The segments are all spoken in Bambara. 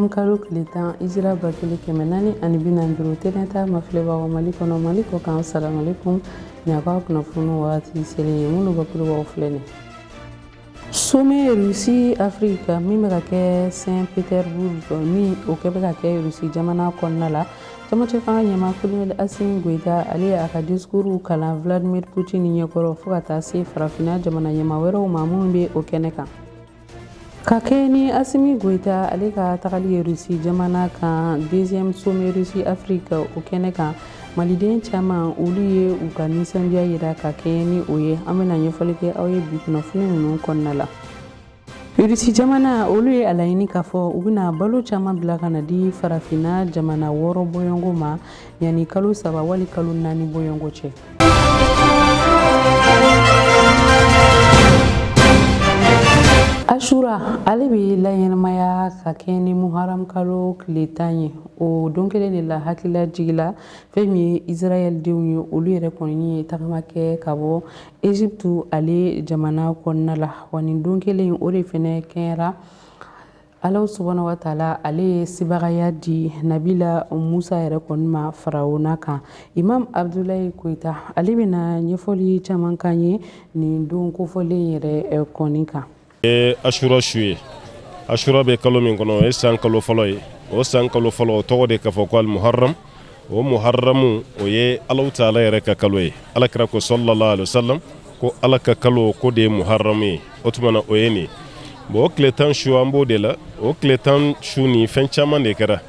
Muharram kalo tile 10 Hijira 1400 ani 40 tɛnɛnta mafilɛbagaw Mali kɔnɔ Mali kɔ kan assalamu alaikum ɲagaw kunnafoni waati selen minnu bakurubaw filɛ nin sommet Russie Afrique min bɛ ka kɛ Saint-Pétersbourg min o kɛ bɛ ka kɛ Russie jamana kɔnɔna la jamacɛ fanga ɲɛmaa Colonel Assimi Goïta ale y'a ka discours kalan Vladimir Poutine ɲɛkɔrɔ fo ka taa se farafinna jamana ɲɛmaa wɛrɛw ma minnu bɛ o kɛnɛ kan ka kɛ ni Assimi Goïta ale ka tagali ye Russie jamana kan deuxième sommet Russie Afrique o kɛnɛ kan maliden caman olu ye u ka nisɔndiya yira ka kɛ ni o ye an bɛna ɲɛfɔli kɛ aw ye bi kunnafoni ninnu kɔnɔna la Russie jamana olu ye a laɲini k'a fɔ u bɛna balo caman bila ka na di farafinna jamana 6 bɔɲɔgɔnko ma yanni kalo 3 wali kalo 4 bɔɲɔgɔnko cɛ Ashura ale bɛ laɲɛnamaya ka kɛ ni Muharram kalo tile 10 ye o don kelen de la hakilila jigila fɛn min ye Israel denw ye olu yɛrɛ kɔni ye tagama kɛ ka bɔ Egypte ale jamana kɔnɔna la wa nin don kelen o de fɛnɛ kɛra Ala subhanahu wa taala ale ye sibagaya di Nabila Musa yɛrɛ kɔni ma Farawuna kan Imam Abdoulaye Koita ale bɛna ɲɛfɔli caman kan ye nin don kofɔlen yɛrɛ kɔni kan Ashura su ye Ashura bɛ kalo min kɔnɔ o ye san kalo fɔlɔ ye o san kalo fɔlɔ o tɔgɔ de ka fɔ ko al-Muharram o Muharramu o ye Alahu Taala yɛrɛ ka kalo ye alakira ko sallallahu alaihi wasallam ko Ala ka kalo ko de ye Muharram ye o tuma na o ye nin bon o tile 10 su an b'o de la o tile 10 su ni fɛn caman de kɛra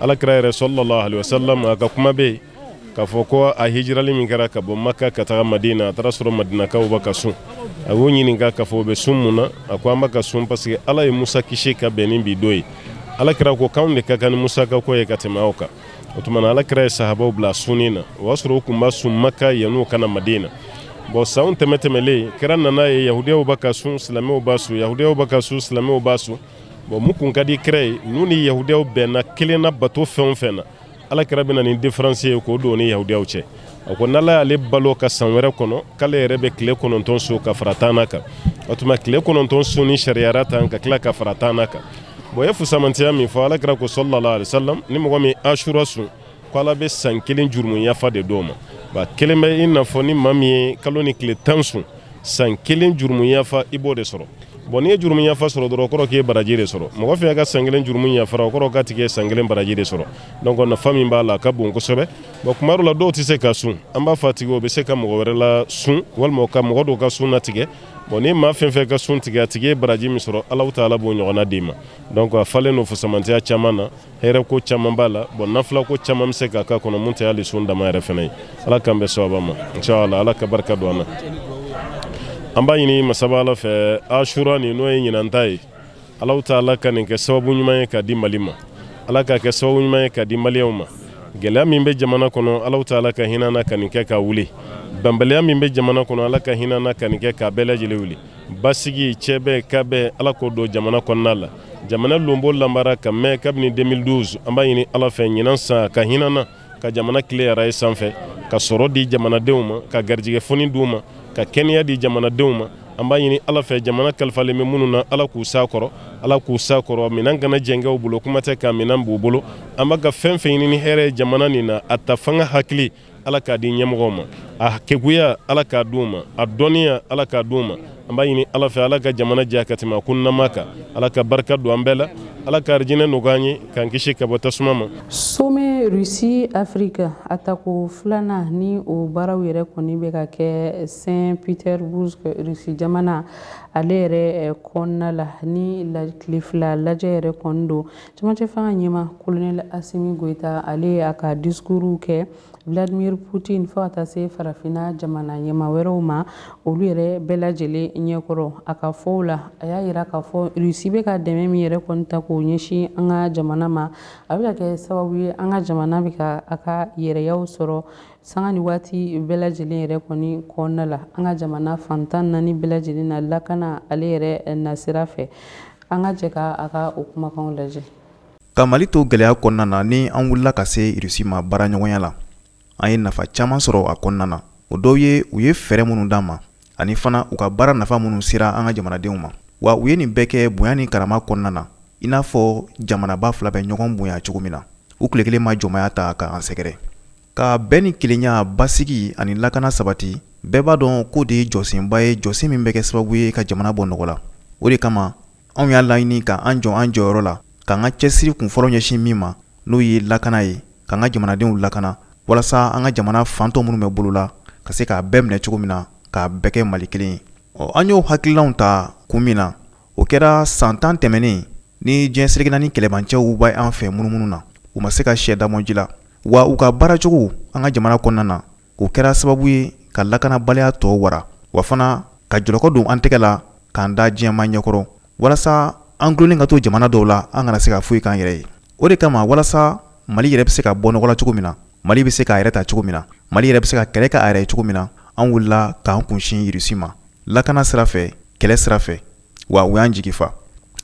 alakira yɛrɛ sallallahu alaihi wasallam a ka kuma bɛ yen k'a fɔ ko a hijirali min kɛra ka bɔ Makka ka taga Madina a taara sɔrɔ Madinakaw bɛ ka sun a y'o ɲininka k'a fɔ o bɛ sun mun na a ko an bɛ ka sun parce que Ala ye Musa kisi ka bɛn ni bi don ye alakira ko k'anw de ka kan ni Musa ka ko ye ka tɛmɛ aw kan o tuma na alakira ye sahabaw bila sunni na o y'a sɔrɔ u tun b'a sun Makka yan'u kana Madina bon sanw tɛmɛtɛmɛlen kɛra nana ye yahudiyaw bɛ ka sun silamɛw b'a sun yahudiyaw bɛ ka sun silamɛw b'a sun bon mun kun ka di kira ye n'u ni yahudiyaw bɛnna kelen na bato fɛn o fɛn na alakira bɛna ni différence ye k'o don ni yahudiyaw cɛ a ko n'Ala y'ale balo ka san wɛrɛ kɔnɔ k'ale yɛrɛ bɛ tile 9 so ka fara 10 kan o tuma tile 9 so ni sariyara tan ka tila ka fara 10 kan bon ye fusamantiya min fɔ alakira ko sallallahu alaihi wasallam ni mɔgɔ min Ashura sun ko Ala bɛ san 1 jurumu yafa de d'o ma ba kelen bɛ i n'a fɔ ni maa min ye kalo ni tile 10 sun san 1 jurumu yafa i b'o de sɔrɔ bon n'i ye jurumu yafa sɔrɔ dɔrɔn o kɔrɔ k'i ye baraji de sɔrɔ mɔgɔ fɛn ka san 1 jurumu yafara o kɔrɔ k'a tigi ye san 1 baraji de sɔrɔ donc nafa min b'a la a ka bon kosɛbɛ bon kuma dɔ la dɔw tɛ se ka sun an b'a fɔ a tigi o bɛ se ka mɔgɔ wɛrɛ la sun walima ka mɔgɔ dɔw ka sun natigɛ bon ni maa fɛn fɛn ka sun tigɛ a tigi ye baraji min sɔrɔ Alahu Taala b'o ɲɔgɔnna d'i ma donc a falen no fusamantiya caman na hɛrɛ ko caman b'a la bon nafila ko caman bɛ se ka k'a kɔnɔ mun tɛ hali sun dama yɛrɛ fɛnɛ ye Ala k'an bɛ sababa ma inshallah Ala ka barika don an na an b'a ɲini masaba Ala fɛ Ashura ni n'o ye ɲinanta ye Alahu Taala ka nin kɛ sababu ɲuman ye ka di Mali ma Ala ka kɛ sababu ɲuman ye ka di maliyɛnw ma gɛlɛya min bɛ jamana kɔnɔ Alahu Taala ka hinɛ na ka nin kɛ ka wuli banbaliya min bɛ jamana kɔnɔ Ala ka hinɛ na ka nin kɛ k'a bɛɛ lajɛlen wuli basigi cɛ bɛɛ ka bɛɛ Ala k'o don jamana kɔnɔna la jamana lombo lamara ka mɛn kabini 2012 an b'a ɲini Ala fɛ ɲinan san ka hinɛ na ka jamana tile araye sanfɛ ka sɔrɔ di jamanadenw ma ka garijɛgɛ foni d'u ma ka kɛnɛya di jamanadenw ma an b'a ɲini Ala fɛ jamana kalifalen bɛ minnu na Ala k'u s'a kɔrɔ minɛn kana jɛngɛw bolo kuma tɛ ka minɛn b'u bolo an b'a ka fɛn fɛn ɲini ni hɛrɛ ye jamana nin na a ta fanga hakili Ala k'a di ɲɛmɔgɔw ma a keguya Ala k'a d'u ma a dɔnniya Ala k'a d'u ma an b'a ɲini Ala fɛ Ala ka jamana diya ka tɛmɛ a kunnama kan Ala ka barika don an bɛɛ la Ala ka arijinɛ nɔgɔya an ye k'an kisi ka bɔ tasuma ma sommet Russie Afrique atako filanan ni o baaraw yɛrɛ kɔni bɛ ka kɛ Saint-Pétersbourg Russie jamana ale yɛrɛ kɔnɔna la ni tile fila lajɛ yɛrɛ kɔni don jamacɛ fanga ɲɛma Colonel Assimi Goïta ale a ka discours kɛ Vladimir Poutine fo ka taa se farafinna jamana ɲɛmaa wɛrɛw ma olu yɛrɛ bɛɛ lajɛlen ɲɛkɔrɔ a ka fɔw la a y'a yira k'a fɔ Russie bɛ ka dɛmɛ min yɛrɛ kɔni ta k'o ɲɛsin an ka jamana ma a bɛ ka kɛ sababu ye an ka jamana bɛ ka a ka yɛrɛyaw sɔrɔ sanga ni waati bɛɛ lajɛlen yɛrɛ kɔni kɔnɔna la an ka jamana fantan 4 bɛɛ lajɛlen na lakana ale yɛrɛ nasira fɛ an ka jɛ ka a ka o kumakanw lajɛ ka Mali to gɛlɛya kɔnɔna na ni an wulila ka se Russie ma baara ɲɔgɔnya la an ye nafa caman sɔrɔ a kɔnɔna na o dɔw ye u ye fɛɛrɛ minnu d'an ma ani fana u ka baara nafa minnu sera an ka jamanadenw ma wa u ye nin bɛɛ kɛ bonya ni karama kɔnɔna na i n'a fɔ jamanaba fila bɛ ɲɔgɔn bonya cogo min na. U tile kelen ma jɔnmaya ta ka an sɛgɛrɛ. Ka bɛn ni kelenya basigi ani lakana sabati, bɛɛ b'a dɔn k'o de ye jɔsenba ye, jɔsen min bɛ kɛ sababu ye ka jamana bɔ nɔgɔ la. O de kama anw y'a laɲini ka an jɔ an jɔyɔrɔ la, k'an ka cɛsiri kunfɔlɔ ɲɛsin min ma, n'o ye lakana ye, k'an ka jamanadenw lakana walasa an ka jamana fantɔ minnu bɛ bolo la ka se k'a bɛɛ minɛ cogo min na, k'a bɛɛ kɛ Mali kelen ye. An y'o hakililaw ta kun min na, o kɛra san 10 tɛmɛnen ni diɲɛ selekina ni kɛlɛbancɛw bɛ an fɛ munumunu na, u ma se ka sɛ damɔji la, wa u ka baara cogo an ka jamana kɔnɔna na, o kɛra sababu ye ka lakanabaliya tɔ wara, wa fana ka jɔlɔkɔ don an tɛgɛ la k'an da diɲɛma ɲɛkɔrɔ walasa an gulonnen ka to jamana dɔw la an kana se ka foyi k'an yɛrɛ ye. O de kama walasa Mali yɛrɛ bɛ se ka bɔ nɔgɔ la cogo min na, Mali bɛ se k'a yɛrɛ ta cogo min na, Mali yɛrɛ bɛ se ka kɛlɛ kɛ a yɛrɛ ye cogo min na, an wulila k'an kunsin Irisi ma, lakana sira fɛ, kɛlɛ sira fɛ, wa u y'an jigi fa.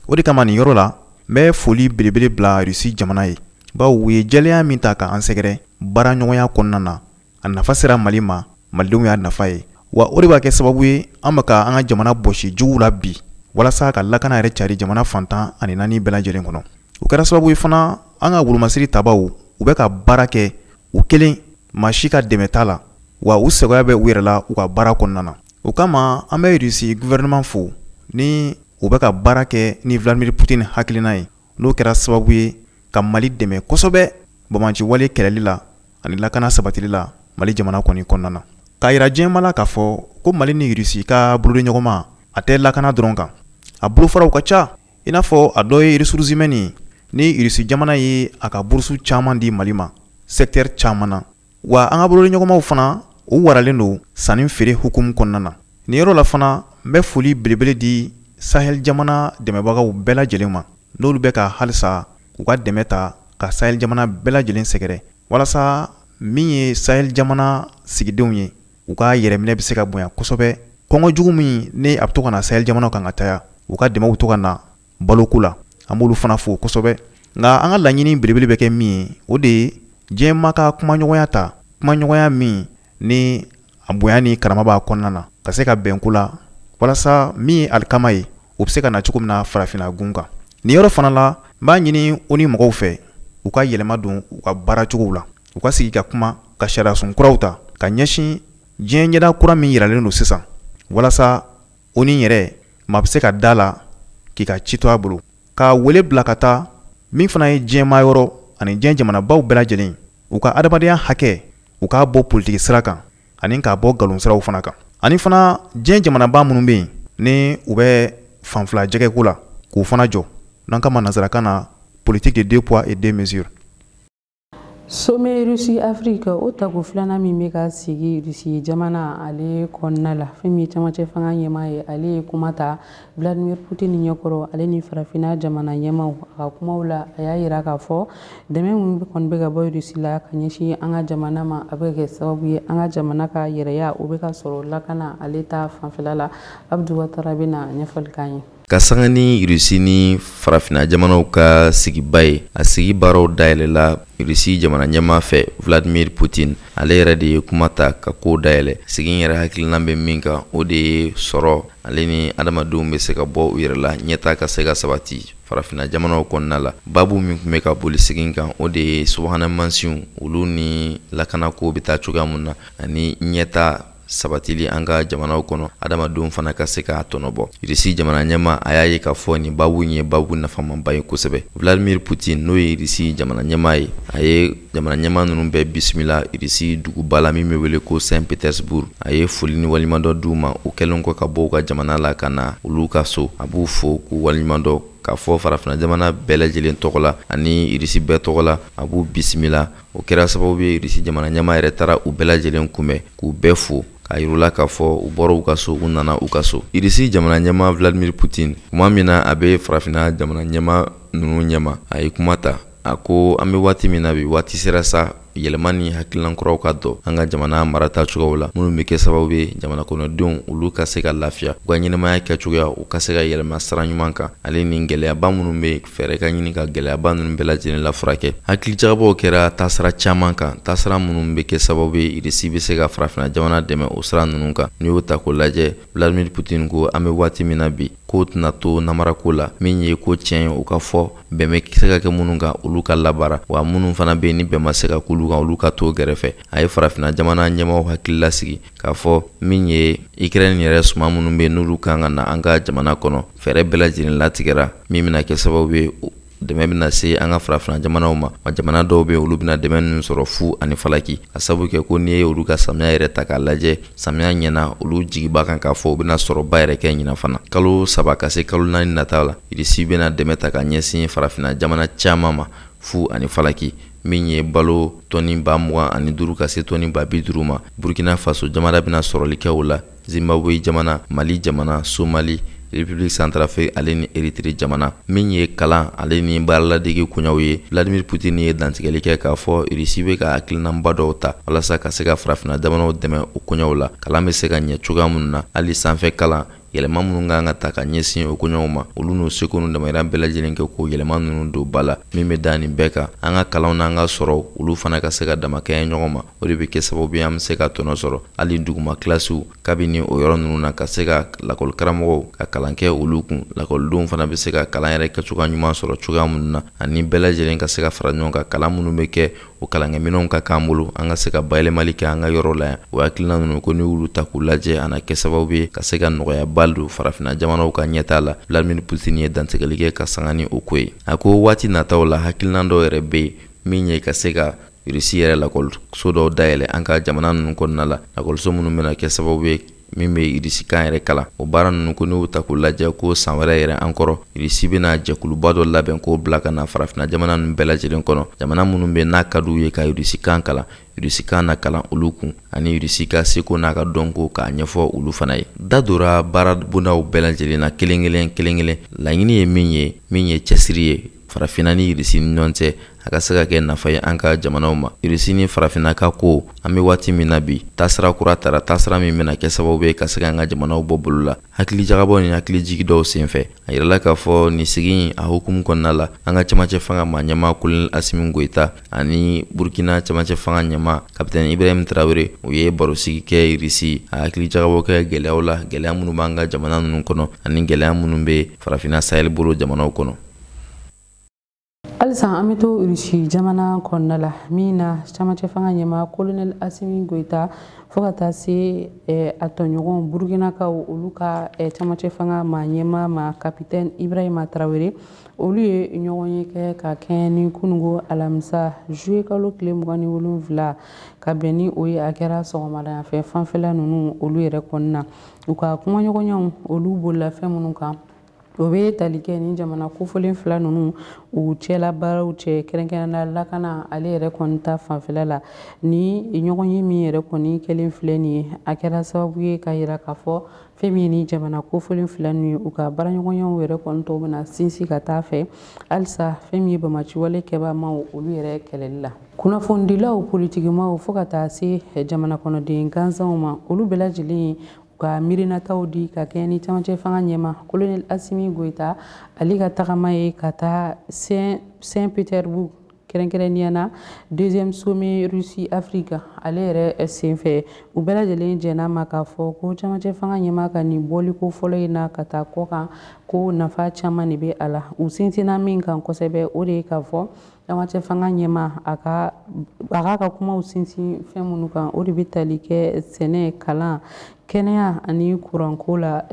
O de kama nin yɔrɔ la n bɛ foli belebele bila Irisi jamana ye, bawo u ye jɛlenya min ta k'an sɛgɛrɛ baara ɲɔgɔnya kɔnɔna na. A nafa sera Mali ma, malidenw y'a nafa ye, wa o de b'a kɛ sababu ye an bɛ ka an ka jamana bɔsi juguw la bi walasa ka lakana yɛrɛ cari jamana fantan ani 4 bɛɛ lajɛlen kɔnɔ. O kɛra sababu ye fana an ka wolomasiri tabaw u bɛ ka baara kɛ u kelen, maa si ka dɛmɛ t'a la, wa u sɛgɛya bɛ u yɛrɛ la u ka baara kɔnɔna na. O kama an bɛ Irisi gouvernement fo ni u bɛ ka baara kɛ ni Vladimir Putin hakilina ye, n'o kɛra sababu ye ka Mali dɛmɛ kosɛbɛ bamaci wale kɛlɛli la ani lakana sabatili la Mali jamana kɔni kɔnɔna na. K'a yira diɲɛma la k'a fɔ ko Mali ni Irisi ka bolodenɲɔgɔnma a tɛ lakana dɔrɔn kan, a bolofaraw ka ca. I n'a fɔ a dɔ ye ressources humaines ni Irisi jamana ye a ka burusu caman di Mali ma secteur caman na, wa an ka bolodenɲɔgɔnmaw fana u waralen don sanni feere hukumu kɔnɔna na. Nin yɔrɔ la fana n bɛ foli belebele di Sahel jamana dɛmɛbagaw bɛɛ lajɛlen ma, n'olu bɛ ka halisa u ka dɛmɛ ta ka Sahel jamana bɛɛ lajɛlen sɛgɛrɛ walasa min ye Sahel jamana sigidenw ye u ka yɛrɛminɛ bɛ se ka bonya kosɛbɛ. Kɔngɔ jugu min ni a bɛ to ka na Sahel jamanaw kan ka caya, u ka dɛmɛw to ka na baloko la, an b'olu fana fo kosɛbɛ. Nka an ka laɲini belebele bɛ kɛ min ye, o de ye diɲɛma ka kumaɲɔgɔnya ta, kumaɲɔgɔnya min ni a bonya ni karama b'a kɔnɔna na, ka se ka bɛn ko la walasa min ye alikama ye o bɛ se ka na cogo min na farafinna gun kan. Nin yɔrɔ fana la n b'a ɲini o ni mɔgɔw fɛ u ka yɛlɛma don u ka baara cogow la, u ka sigi ka kuma ka sariya sun kuraw ta ka ɲɛsin diɲɛ ɲɛda kura min yiralen don sisan, walasa o ni yɛrɛ maa bɛ se ka da la k'i ka ci to a bolo, ka wele bila ka taa min fana ye diɲɛma yɔrɔ ani diɲɛ jamanabaw bɛɛ lajɛlen u ka adamadenya hakɛ u k'a bɔ politiki sira kan ani k'a bɔ nkalon siraw fana kan, ani fana diɲɛ jamanaba minnu bɛ yen ni u bɛ fanfila jɛgɛko la k'u fana jɔ, n'an ka nanzarakan na politique de 2 poids et 2 mesures. Sommet Russie Afrique o tago filanan min bɛ ka sigi Russie jamana ale kɔnɔna la, fɛn min camancɛ fanga ɲɛmaa ye ale ye kuma ta Vladimir Putin ɲɛkɔrɔ, ale ni farafinna jamana ɲɛmaaw a ka kumaw la a y'a yira k'a fɔ dɛmɛ min kɔni bɛ ka bɔ Russie la ka ɲɛsin an ka jamana ma a bɛ kɛ sababu ye an ka jamana ka yɛrɛya o bɛ ka sɔrɔ lakana ale ta fanfɛla la. Abdou Ouattara bɛna ɲɛfɔli k'an ye. Ka sanga ni Irisi ni farafinna jamanaw ka sigiba ye, a sigi baaraw dayɛlɛla Irisi jamana ɲɛmaa fɛ Vladimir Putin. Ale yɛrɛ de ye kuma ta ka ko dayɛlɛ. Sigi yɛrɛ hakilina bɛ min kan o de ye sɔrɔ ale ni adamadenw bɛ se ka bɔ u yɛrɛ la, ɲɛta ka se ka sabati farafinna jamanaw kɔnɔna la. Babu min tun bɛ ka boli sigi kan o de ye subahana mansinw, olu ni lakanako bɛ taa cogoya mun na ani ɲɛta sabatili an ka jamanaw kɔnɔ, adamadenw fana ka se k'a tɔnɔbɔ. Irisi jamana ɲɛma a y'a ye k'a fɔ nin babu in ye babu nafamanba ye kosɛbɛ. Vladimir Putin n'o ye Irisi jamana ɲɛma ye, a ye jamana ɲɛma ninnu bɛɛ bisimila Irisi duguba la min bɛ wele ko Saint Petersburg. A ye foli ni waliɲumandɔ d'u ma, u kɛlen kɔ ka bɔ u ka jamana la ka na olu ka so. A b'u fo k'u waliɲumandɔ k'a fɔ farafinna jamana bɛɛ lajɛlen tɔgɔ la ani Irisi bɛɛ tɔgɔ la, a b'u bisimila. O kɛra sababu ye Irisi jamana ɲɛma yɛrɛ taara u bɛɛ lajɛlen kunbɛn k'u bɛɛ fo, k'a yirula k'a fɔ u bɔra u ka so, u nana u ka so. Irisi jamana ɲɛma Vladimir Putin kuma min na a bɛ farafinna jamana ɲɛma ninnu ɲɛma, a ye kuma ta. A ko an bɛ waati min na bi, waati sera sa yɛlɛma ni hakilinan kuraw ka dɔ an ka jamana marata cogoyaw la minnu bɛ kɛ sababu ye jamana kɔnɔdenw olu ka se ka lafiya u ka ɲɛnamaya kɛcogoya u ka se ka yɛlɛma sira ɲuman kan ale ni gɛlɛyaba minnu bɛ fɛɛrɛ ka ɲini ka gɛlɛyaba ninnu bɛɛ lajɛlen la furakɛ hakilijagabɔw kɛra taasira caman kan taasira minnu bɛ kɛ sababu ye irisi bɛ se ka farafina jamana dɛmɛ o sira ninnu kan n'i y'o ta k'o lajɛ Vladimir Putin ko an bɛ waati min na bi ko tɛna to namarako la min ye ko tiɲɛ ye o ka fɔ bɛn bɛ se ka kɛ minnu kan olu ka labara wa minnu fana bɛ yen ni bɛn ma se ka k'olu kan olu ka to gɛrɛfɛ a ye farafina jamana ɲɛmaaw hakili lasigi k'a fɔ min ye Ukraine yɛrɛ suma minnu bɛ yen n'olu kan ka na an ka jamana kɔnɔ fɛɛrɛ bɛɛ lajɛlen latigɛra min bɛna kɛ sababu ye dɛmɛ bɛna se an ka farafina jamanaw ma wa jamana dɔw bɛ yen olu bɛna dɛmɛ ninnu sɔrɔ fu ani falaki a sababu kɛ ko n'i ye olu ka samiya yɛrɛ ta k'a lajɛ samiya ɲɛna olu jigiba kan k'a fɔ u bɛna sɔrɔba yɛrɛ kɛ ɲina fana kalo 3 ka se kalo 4 nata la irisi bɛna dɛmɛ ta ka ɲɛsin farafina jamana caman ma fu ani falaki min ye balo tɔni 25 ka se tɔni 50 ma Burkina Faso jamana bɛna sɔrɔli kɛ o la Zimbabwe jamana Mali jamana Somali République Centrafrique ale ni Eritrea jamana min ye kalan ale ni baaraladege kunyaw ye Vladimir Putin ye dantigɛli kɛ k'a fɔ Russie bɛ ka hakilinaba dɔw ta walasa ka se ka farafina jamanaw dɛmɛ o kunyaw la kalan bɛ se ka ɲɛ cogoya minnu na hali sanfɛ kalan yɛlɛma minnu kan ka ta ka ɲɛsin o kunyaw ma olu n'u seko n'u damayira bɛɛ lajɛlen kɛ k'o yɛlɛma ninnu don ba la min bɛ da nin bɛɛ kan an ka kalanw n'an ka sɔrɔw olu fana ka se ka damakɛɲɛ ɲɔgɔn ma o de bɛ kɛ sababu ye an bɛ se ka tɔnɔ sɔrɔ hali duguma kilasiw kabini o yɔrɔ ninnu na ka se ka lakɔli karamɔgɔw ka kalan kɛ olu kun lakɔlidenw fana bɛ se ka kalan yɛrɛ kɛcogoya ɲuman sɔrɔ cogoya minnu na ani bɛɛ lajɛlen ka se ka fara ɲɔgɔn kan kalan minnu bɛ kɛ o kalankɛminɛnw ka k'an bolo an ka se ka bayɛlɛmali kɛ an ka yɔrɔ la yan o hakilina ninnu ko ni y'olu ta k'u lajɛ ana kɛ sababu ye ka se ka nɔgɔyaba don farafina jamanaw ka ɲɛtaa la Vladimir Putin ye dantigɛli kɛ ka sanga ni o ko ye a ko waati nataw la hakilina dɔw yɛrɛ bɛ yen min ye ka se ka Russie yɛrɛ lakɔliso dɔw dayɛlɛ an ka jamana ninnu kɔnɔna la lakɔliso minnu bɛna kɛ sababu ye min bɛ Russie kan yɛrɛ kalan o baara ninnu ko n'u ta k'u lajɛ ko san wɛrɛ yɛrɛ an kɔrɔ Russie bɛna jɛkuluba dɔ labɛn k'o bila ka na farafina jamana ninnu bɛɛ lajɛlen kɔnɔ jamana minnu bɛ n'a ka d'u ye ka Russie kan kalan Russie kan na kalan olu kun ani Russie ka seko n'a ka dɔnko k'a ɲɛfɔ olu fana ye da dora baara bondaw bɛɛ lajɛlen na kelen kelen laɲini ye min ye cɛsiri ye farafina ni Russie ni ɲɔgɔn cɛ a ka se ka kɛ nafa ye an ka jamanaw ma Russie ni farafina ka ko an bɛ waati min na bi taasira kura tara taasira min bɛna kɛ sababu ye ka se ka an ka jamanaw bɔ bolo la hakilijagabɔ ni hakilijigi dɔw senfɛ a yirala k'a fɔ nin sigi a hukumu kɔnɔna la an ka cɛmancɛ fanga maa ɲɛmaa Colonel Assimi Goïta ani Burkina cɛmancɛ fanga ɲɛmaa Capitaine Ibrahim Traoré u ye barosigi kɛ Russie a hakilijagabɔ kɛ gɛlɛyaw la gɛlɛya minnu b'an ka jamana ninnu kɔnɔ ani gɛlɛya minnu bɛ farafina Sahel bolo jamanaw kɔnɔ. Halisa an bɛ to Russie jamana kɔnɔna la min na camancɛ fanga ɲɛmaa Colonel Assimi Goïta fo ka taa se a tɔɲɔgɔn Burkinakaw olu ka camancɛ fanga maa ɲɛmaa ma Capitaine Ibrahima Traoré olu ye ɲɔgɔn ye kɛ ka kɛɲɛ ni kunungo alamisa juillet kalo tile 27 ka bɛn ni o ye a kɛra sɔgɔmada fɛ fanfɛla ninnu olu yɛrɛ kɔnɔna u ka kumaɲɔgɔnyaw olu bolila fɛn minnu kan o bɛ tali kɛ ni jamana kofɔlen fila ninnu u cɛla baaraw cɛ kɛrɛnkɛrɛnnenya lakana ale yɛrɛ kɔni ta fanfɛla la ni ɲɔgɔn ye min yɛrɛ kɔni kɛlen filɛ nin ye a kɛra sababu ye ka yira k'a fɔ fɛn min ye ni jamana kofɔlen fila ninnu ye u ka baaraɲɔgɔnyaw yɛrɛ kɔni tɔw bɛna sinsin ka taa fɛ halisa fɛn min ye bamaciwale kɛbaamaw olu yɛrɛ kɛlɛli la kunnafonidilaw politikimaw fo ka taa se jamana kɔnɔden gansanw ma olu bɛɛ lajɛlen ka mirinataw di ka kɛ ni camancɛ fanga ɲɛma Colonel Assimi Goïta ale ka tagama ye ka taa Saint-Pétersbourg kɛrɛnkɛrɛnnenya na deuxième sommet Russie Afrique ale yɛrɛ senfɛ u bɛɛ lajɛlen jɛn'a ma k'a fɔ ko camancɛ fanga ɲɛma ka nin bɔliko fɔlɔ in na ka taa kɔ kan ko nafa caman de bɛ a la u sinsinna min kan kosɛbɛ o de ye k'a fɔ camancɛ fanga ɲɛma a ka kumaw sinsin fɛn minnu kan o de bɛ tali kɛ sɛnɛ kalan kɛnɛya ani kuranko la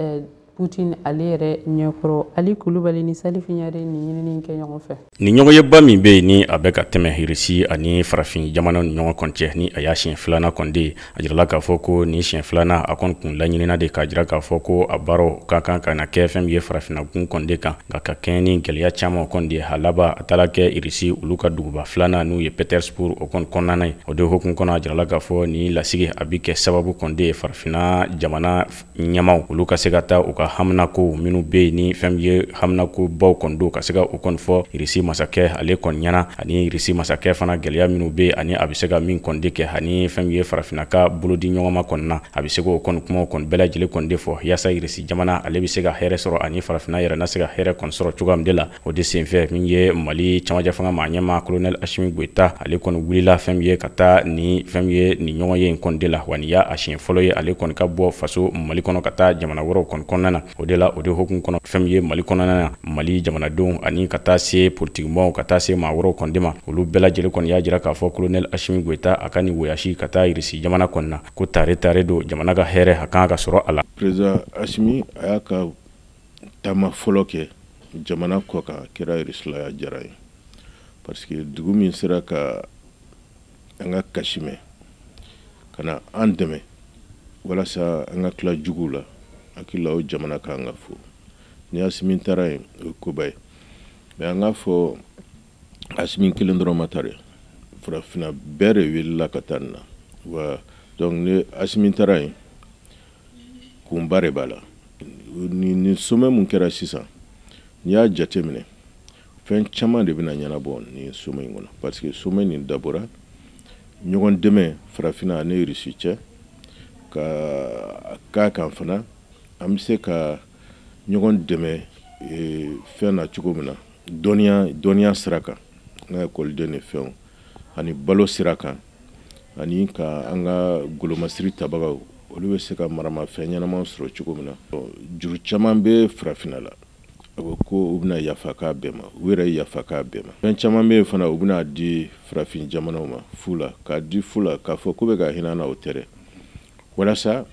Putin ale yɛrɛ ɲɛkɔrɔ Ali Kulubali ni Salifu Ɲare ni ɲinini kɛ ɲɔgɔn fɛ ni ɲɔgɔnyeba min bɛ yen ni a bɛ ka tɛmɛ Russie ani farafin jamana ni ɲɔgɔn kɔncɛ ni a y'a siɲɛ filanan kɔni de a jirala k'a fɔ ko ni siɲɛ filanan a kɔni kun laɲinina de k'a jira k'a fɔ ko a baaraw ka kan ka na kɛ fɛn min ye farafina gun kɔni de kan nka ka kɛɲɛ ni gɛlɛya caman kɔni de a laban a taara kɛ Russie olu ka duguba filanan n'u ye Petersburg o kɔni kɔnɔna ye o de hukumu kɔnɔ a jirala k'a fɔ ni lasigi a bɛ kɛ sababu kɔni de farafina jamana ɲɛmaw olu ka se ka taa u ka ka hamnako minnu be ni fɛn ye hamnako baw kɔni do ka se ka o kɔni fɔ irisi masakɛ ale kɔni ɲɛna ani irisi masakɛ fana gɛlɛya minnu be ani a bɛ se ka min kɔni de kɛ ani fɛn ye farafinaka bolodi ɲɔgɔnma kɔni na a bɛ se k'o kɔni kuma kɔni bɛɛ lajɛlen kɔni de fɔ yaasa irisi jamana ale bɛ se ka hɛrɛ sɔrɔ ani farafina yɛrɛ na se ka hɛrɛ kɔni sɔrɔ cogoya min de la o de senfɛ min ye Mali camancɛ fanga maa ɲɛma colonel Asimi Goita ale kɔni wulila fɛn ye ka taa ni fɛn ye ni ɲɔgɔn ye in kɔni de la wa ni y'a siɲɛ fɔlɔ ye ale kɔni ka bɔ faso Mali kɔnɔ ka taa jamana wɛrɛw kɔni kɔnɔna na o de la o de hukumu kɔnɔ fɛn ye Mali kɔnɔna na Mali jamanadenw ani ka taa se politigimɔgɔw ka taa se maa wɛrɛw kɔni de ma olu bɛɛ lajɛlen kɔni y'a jira k'a fɔ colonel Asimi Goita a ka ni voyage ka taa irisi jamana kɔni na ko tare do jamana ka hɛrɛ a kan ka sɔrɔ a la. Président Asimi a y'a ka taama fɔlɔ kɛ jamana kɔ kan kɛra irisi la, y'a diyara ye parce que dugu min sera ka an ka kasi mɛn ka na an dɛmɛ walasa an ka tila juguw la hakili la o jamana kan ka fo ni Asimi taara yen o ye koba ye mais an ka fɔ Asimi kelen dɔrɔn ma taa dɛ farafina bɛɛ de wulila ka taa nin na wa donc ni Asimi taara yen kunba de b'a la ni sommet mun kɛra sisan n'i y'a jate minɛ fɛn caman de bɛna ɲɛnabɔ ni sommet in kɔnɔ parce que sommet nin dabɔra ɲɔgɔn dɛmɛ farafina ani irisi cɛ ka k'a kan fana an bɛ se ka ɲɔgɔn dɛmɛ fɛn na cogo min na dɔnniya sira kan an ka ekɔliden ni fɛnw ani balo sira kan ani ka an ka golomasiri tabagaw olu bɛ se ka maramafɛn ɲɛnamaw sɔrɔ cogo min na juru caman bɛ farafina la a ko u bɛna yafa k'a bɛɛ ma u yɛrɛ yafa k'a bɛɛ ma fɛn caman bɛ yen fana u bɛna di farafin jamanaw ma fu la k'a di fu la k'a fɔ k'u bɛ ka hinɛ na o tɛ dɛ walasa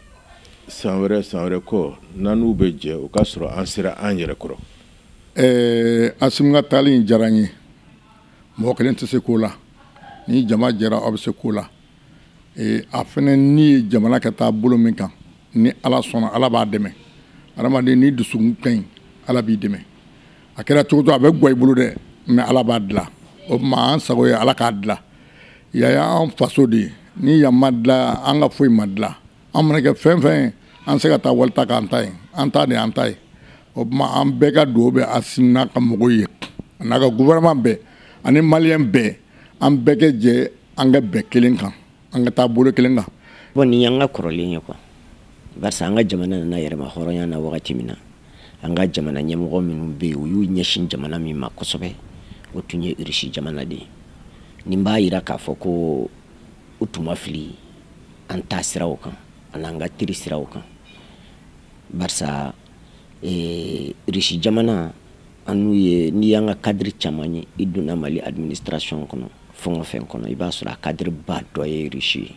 san wɛrɛ kɔ n'u bɛ jɛ o ka sɔrɔ an sera an yɛrɛ kɔrɔ. Asimi ka taali in diyara n ye mɔgɔ kelen tɛ se k'o la ni jama jɛra aw bɛ se k'o la a fana ni ye jamana ka taa bolo min kan ni Ala sɔnna Ala b'a dɛmɛ adamaden ni dusukun ka ɲi Ala b'i dɛmɛ a kɛra cogo cogo a bɛ gwa i bolo dɛ mais Ala b'a dilan o tuma an sago ye Ala k'a dilan yan y'an faso de ye ni yan ma dilan an ka foyi ma dilan an mana kɛ fɛn fɛn ye an se ka taa walita k'an ta ye an ta de an ta ye o tuma an bɛɛ ka dugawu bɛ Asimi n'a ka mɔgɔw ye a n'a ka gouvernement bɛɛ ani maliyɛn bɛɛ an bɛɛ ka jɛ an ka bɛn kelen kan an ka taa bolo kelen kan. Bon ni y'an ka kɔrɔlen ye quoi barisa an ka jamana nana yɛrɛma hɔrɔnya na wagati min na an ka jamana ɲɛmɔgɔ minnu bɛ yen u y'u ɲɛsin jamana min ma kosɛbɛ o tun ye irisi jamana de ye nin b'a yira k'a fɔ ko u tun ma fili an ta siraw kan ani an ka teri siraw kan barisa irisi jamana an n'u ye n'i y'an ka cadre caman ye i donna Mali administration kɔnɔ fɛn o fɛn kɔnɔ i b'a sɔrɔ a cadre ba dɔ ye irisi ye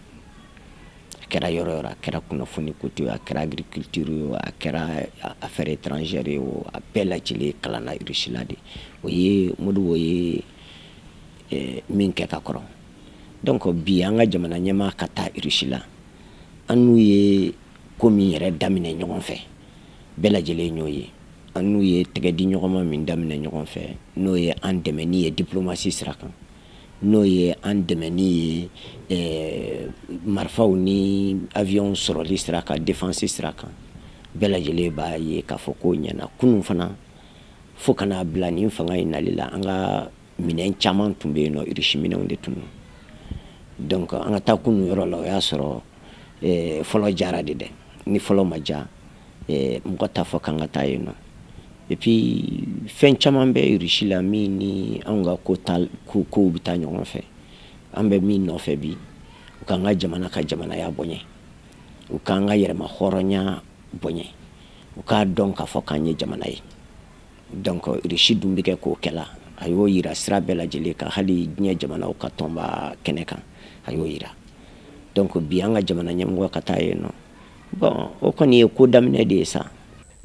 a kɛra yɔrɔ yɔrɔ a kɛra kunnafoni ko ye a kɛra agriculture ye a kɛra affaires étrangères ye o a bɛɛ lajɛlen kalanna irisi la de o ye Modibo ye min kɛ ka kɔrɔ donc bi an ka jamana ɲɛmaa ka taa irisi la an n'u ye ko min yɛrɛ daminɛ ɲɔgɔn fɛ bɛɛ lajɛlen y'o ye an n'u ye tɛgɛ di ɲɔgɔn ma min daminɛ ɲɔgɔn fɛ n'o ye an dɛmɛ ni ye diplomatie sira kan n'o ye an dɛmɛ ni ye marifaw ni avion sɔrɔli sira kan défense sira kan bɛɛ lajɛlen b'a ye k'a fɔ ko ɲɛna kunun fana fo kana bila nin fanga in nali la an ka minɛn caman tun bɛ yen nɔ irisi minɛnw de tun don donc an ka taa kunun yɔrɔ la o y'a sɔrɔ fɔlɔ jara de dɛ ni fɔlɔ ma ja mɔgɔ t'a fɔ k'an ka taa yen nɔ et puis fɛn caman bɛ irisi la min ni anw ka kow bɛ taa ɲɔgɔn fɛ an bɛ min nɔfɛ bi u k'an ka jamanaya bonya u k'an ka yɛrɛma hɔrɔnya bonya u k'a dɔn k'a fɔ k'an ye jamana ye donc irisi dun bɛ kɛ k'o kɛla a y'o yira sira bɛɛ lajɛlen kan hali diɲɛ jamanaw ka tɔnba kɛnɛ kan a y'o yira donc bi an ka jamana ɲɛmɔgɔ ka taa yen nɔ bon o kɔni ye ko daminɛ de ye sa.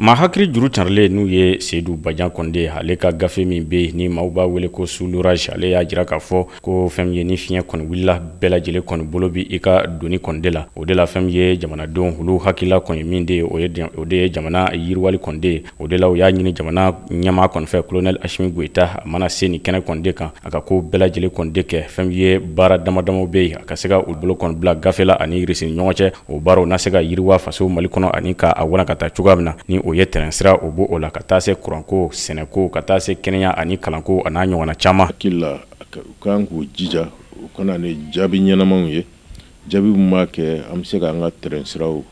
Ma hakili juru carile n'u ye Seydou Badian Konde ale ka gafe min be ni maaw b'a wele ko sous l'orage ale y'a jira k'a fɔ ko fɛn ye ni fiɲɛ kɔni wulila bɛɛ lajɛlen kɔni bolo bi i ka doni kɔni de la o de la fɛn ye jamanadenw olu hakilila kɔni min de o de ye jamana yiriwali kɔni de o de la o y'a ɲini jamana ɲɛmaa kɔni fɛ colonel Asimi Goita a mana se ni kɛnɛ kɔni de kan a ka ko bɛɛ lajɛlen kɔni de kɛ fɛn ye baara damadamaw be yen a ka se ka u bolo kɔni bila gafe la ani irisi ni ɲɔgɔn cɛ o baaraw na se ka yiriwa faso Mali kɔnɔ ani ka a wana ka taa cogoya min na ni o ye terrain sira o bo o la ka taa se kuranko sɛnɛko ka taa se kɛnɛya ani kalanko a n'a ɲɔgɔnna caman hakilila kan k'u jija u kana ni jaabi ɲɛnamaw ye jaabi min b'a kɛ an bɛ se k'an ka terrain siraw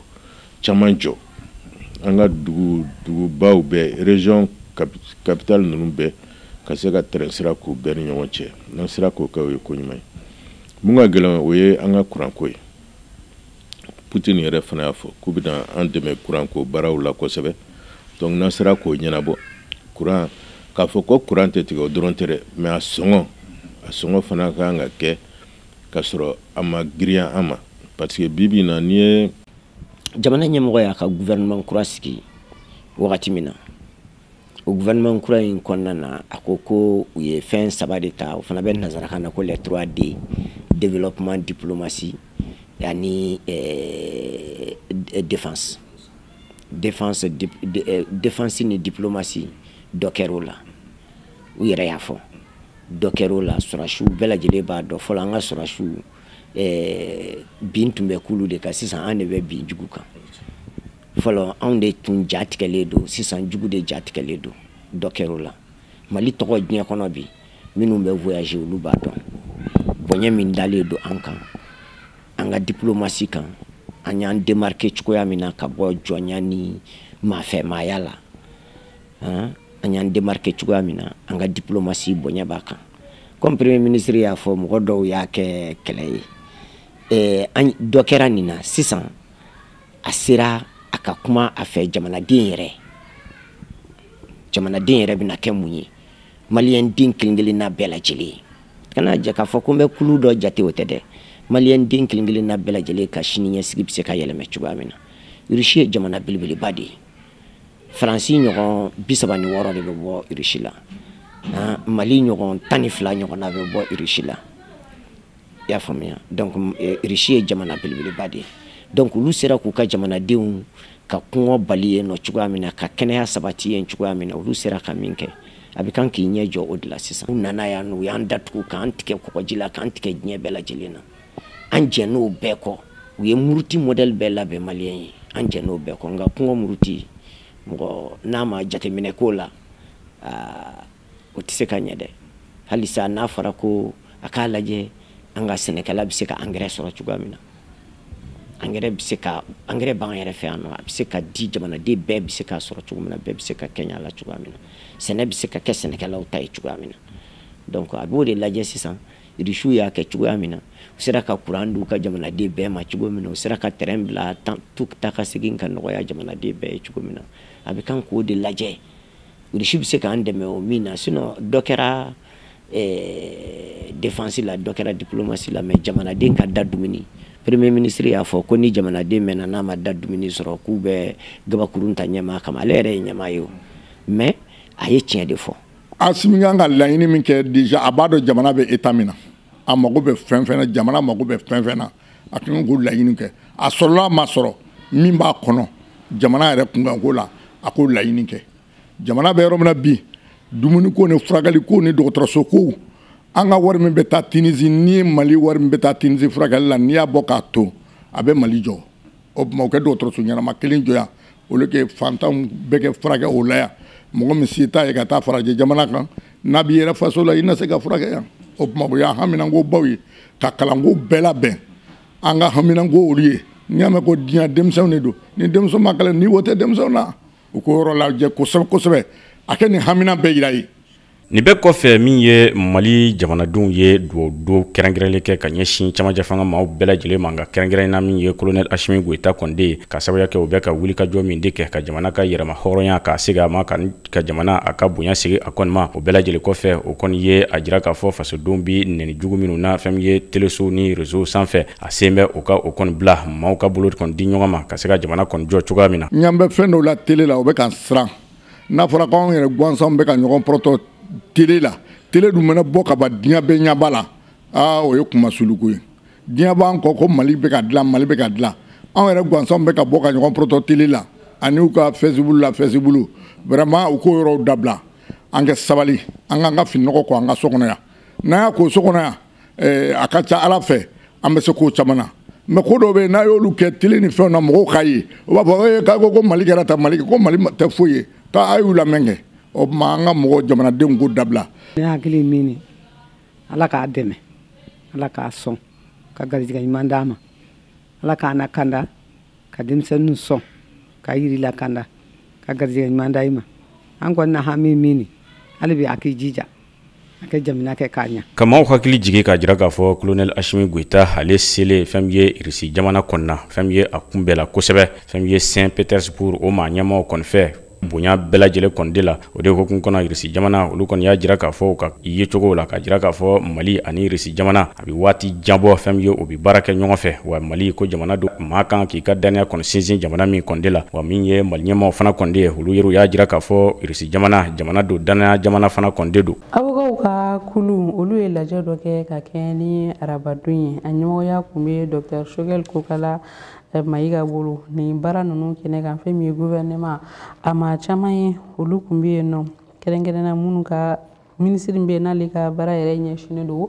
caman jɔ an ka dugubaw bɛɛ région capitale ninnu bɛɛ ka se ka terrain sira k'u bɛɛ ni ɲɔgɔn cɛ n'an sera k'o kɛ o ye ko ɲuman ye mun ka gɛlɛn o ye an ka kuranko ye Poutine yɛrɛ fana y'a fɔ k'u bɛna an dɛmɛ kuranko baaraw la kosɛbɛ donc n'an sera k'o ɲɛnabɔ kuran k'a fɔ ko kuran tɛ tigɛ o dɔrɔn tɛ dɛ mais a sɔngɔ fana ka kan ka kɛ ka sɔrɔ a ma girinya an ma parce que bibi na n'i ye jamana ɲɛmɔgɔ y'a ka gouvernement kura sigi wagati min na o gouvernement kura in kɔnɔna na a ko ko u ye fɛn 3 de ta o fana bɛ nazarakan na ko les 3D développement diplomatie ani défense ni diplomatie dɔ kɛr'o la u yɛrɛ y'a fɔ dɔ kɛr'o la sɔrɔsiw bɛɛ lajɛlen b'a dɔn fɔlɔ an ka sɔrɔsiw bin tun bɛ kulu de kan sisan an de bɛ bin jugu kan fɔlɔ anw de tun jatigɛlen don sisan jugu de jatigɛlen don dɔ kɛr'o la Mali tɔgɔ diɲɛ kɔnɔ bi minnu bɛ voyager olu b'a dɔn bonya min dalen don an kan an ka diplomatie kan an y'an démarquer cogoya min na ka bɔ jɔnya ni mafɛmaya la an y'an démarquer cogoya min na an ka diplomatie bonya b'a kan comme premier ministre y'a fɔ mɔgɔ dɔw y'a kɛ kɛlɛ ye dɔ kɛra nin na sisan a sera a ka kuma a fɛ jamanaden yɛrɛ bɛna kɛ mun ye maliyɛn den kelen-kelenna bɛɛ lajɛlen kana jɛ k'a fɔ ko n bɛ kulu dɔ jate o tɛ dɛ maliyɛn den kelen-kelenna bɛɛ lajɛlen ka sini ɲɛsigi bɛ se ka yɛlɛmɛ cogoya min na Russie ye jamana belebeleba de ye Faransi ɲɔgɔn 36 de bɛ bɔ Russie la Mali ɲɔgɔn 12 ɲɔgɔnna bɛ bɔ Russie la i y'a faamuya donc Russie ye jamana belebeleba de ye donc olu sera k'u ka jamanadenw ka kɔngɔ bali yen nɔ cogoya min na ka kɛnɛya sabati yen cogoya min na olu sera ka min kɛ a bɛ kan k'i ɲɛ jɔ o de la sisan u nana yan u y'an datugu k'an tigɛ kɔgɔji la k'an tigɛ diɲɛ bɛɛ lajɛlen na an jɛn'o bɛɛ kɔ u ye muruti modèle bɛɛ labɛn maliyɛn ye an jɛn'o bɛɛ kɔ nka kɔngɔ muruti mɔgɔ n'a ma jateminɛ k'o la o tɛ se ka ɲɛ dɛ halisa n'a fɔra ko a k'a lajɛ an ka sɛnɛkɛla bɛ se ka engrais sɔrɔ cogoya min na engrais b'an yɛrɛ fɛ yan nɔ a bɛ se ka di jamanaden bɛɛ bɛ se k'a sɔrɔ cogo min na bɛɛ bɛ se ka kɛɲɛ a la cogoya min na sɛnɛ bɛ se ka kɛ sɛnɛkɛlaw ta ye cogoya min na donc a b'o de lajɛ sisan Russie y'a kɛ cogoya min na u sera ka kuran d'u ka jamanaden bɛɛ ma cogo min na u sera ka terrain bila ta ka segin ka nɔgɔya jamanaden bɛɛ ye cogo min na a bɛ kan k'o de lajɛ Russie bɛ se k'an dɛmɛ o min na sinon dɔ kɛra défense la dɔ kɛra diplomatie la mais jamanaden ka da dumuni premier ministre y'a fɔ ko ni jamanaden mɛnna n'a ma da dumuni sɔrɔ k'u bɛ gabakurun ta ɲɛmaa kama ale yɛrɛ ye ɲɛmaa ye o mais a ye tiɲɛ de fɔ Assimi kan ka laɲini min kɛ déjà a b'a dɔn jamana bɛ état min na a mago bɛ fɛn fɛn na jamana mago bɛ fɛn fɛn na a kan k'o laɲini kɛ a sɔrɔla a ma sɔrɔ min b'a kɔnɔ jamana yɛrɛ kunkanko la a k'o laɲini kɛ jamana bɛ yɔrɔ min na bi dumuni ko ni furakɛli ko ni dɔgɔtɔrɔso ko an ka wari min bɛ taa Tunisie ni Mali wari min bɛ taa Tunisie furakɛli la n'i y'a bɔ k'a to a bɛ Mali jɔ o tuma o kɛ dɔgɔtɔrɔso ɲɛnama kelen jɔ yan olu kɛ fantanw bɛɛ kɛ furakɛ o la yan mɔgɔ min si t'a ye ka taa farajɛ jamana kan n'a b'i yɛrɛ faso la i na se ka furakɛ yan o tuma o y'an haminanko baw ye ka kalanko bɛɛ labɛn an ka haminanko olu ye n'i y'a mɛn ko diɲɛ denmisɛnw de don ni denmisɛnw ma kalan ni wo tɛ denmisɛnw na u ko yɔrɔ lajɛ kosɛbɛ kosɛbɛ a kɛ nin hamina bɛɛ yira ye nin bɛɛ kɔfɛ min ye Mali jamanadenw ye duwawudo kɛrɛnkɛrɛnlen kɛ ka ɲɛsin camancɛ fanga maaw bɛɛ lajɛlen ma nka kɛrɛnkɛrɛnna min ye colonel Asimi Goita Konde ka sababuya kɛ u bɛ ka wulikajɔ min de kɛ ka jamana ka yɛrɛma hɔrɔnya ka segin a ma ka jamana a ka bonya segin a kɔni ma o bɛɛ lajɛlen kɔfɛ o kɔni ye a jira k'a fɔ fasodenw bi nɛni jugu minnu na fɛn min ye teleso ni réseau sanfɛ a sen bɛ o ka o kɔni bila maaw ka bolo kɔni di ɲɔgɔn ma ka se ka jamana kɔni jɔ cogoya min na ɲan bɛ fɛn dɔw la télé la o bɛ ka siran n'a fɔra k'anw yɛrɛ gansanw bɛ ka ɲɔgɔn pɔrɔtɔ télé la télé dun mana bɔ ka ban diɲɛ bɛɛ ɲɛba la o ye kuma suluku ye diɲɛ b'an kɔ ko Mali bɛ ka dilan Mali bɛ ka dilan anw yɛrɛ gansanw bɛ ka bɔ ka ɲɔgɔn pɔrɔtɔ télé la ani u ka Facebook vraiment u k'o yɔrɔw dabila an kɛ sabali an k'an ka fininɔgɔ ko an ka so kɔnɔ yan n'an y'a ko so kɔnɔ yan a ka ca Ala fɛ an bɛ se k'o caman na mais ko dɔ bɛ yen n'a y'olu kɛ télé ni fɛnw na mɔgɔw k'a ye o b'a fɔ k'a ko Mali kɛra tan Mali ko Mali tɛ foyi ye k'a y'u lamɛn kɛ o tuma an ka mɔgɔ jamanadenw ko dabila. Ne hakili min ni Ala k'a dɛmɛ Ala k'a sɔn ka garijɛgɛ ɲuman d'a ma Ala k'a lakanda ka denmisɛnninw sɔn ka yiri lakanda ka garijɛgɛ ɲuman d'a ma an kɔni na hami min ni hali bi a k'i jija a kɛ jamana kɛ k'a ɲa. Kamaw hakili jigi k'a jira k'a fɔ Colonel Asimi Goita ale selen fɛn min ye Irisi jamana kɔnɔna fɛn min ye a kunbɛla kosɛbɛ fɛn min ye Saint-Pétersbourg o maa ɲɛmaaw kɔni fɛ bonya bɛɛ lajɛlen kɔni de la o de hukumu kɔnɔ Irisi jamana olu kɔni y'a jira k'a fɔ ka ye cogo la ka jira k'a fɔ Mali ani Irisi jamana a bɛ waati janbɔ fɛn min ye o bɛ baara kɛ ɲɔgɔn fɛ wa Mali ko jamana do maa kan k'i ka danaya kɔni sinsin jamana min kɔni de la wa min ye Mali ɲɛmaaw fana kɔni de ye olu y'a jira k'a fɔ Irisi jamana do danaya jamana fana kɔni de do. Awɔkaw ka kulu olu ye lajɛ dɔ kɛ ka kɛ ni arabadon ye a ɲɛmɔgɔya kun bɛ Dr Choguel Kokala Mayiga bolo ni baara ninnu kɛnɛ kan fɛn min ye gouvernement a maa caman ye olu kun bɛ yen nɔ kɛrɛnkɛrɛnna minnu ka minisiri bɛ yen n'ale ka baara yɛrɛ ɲɛsinnen don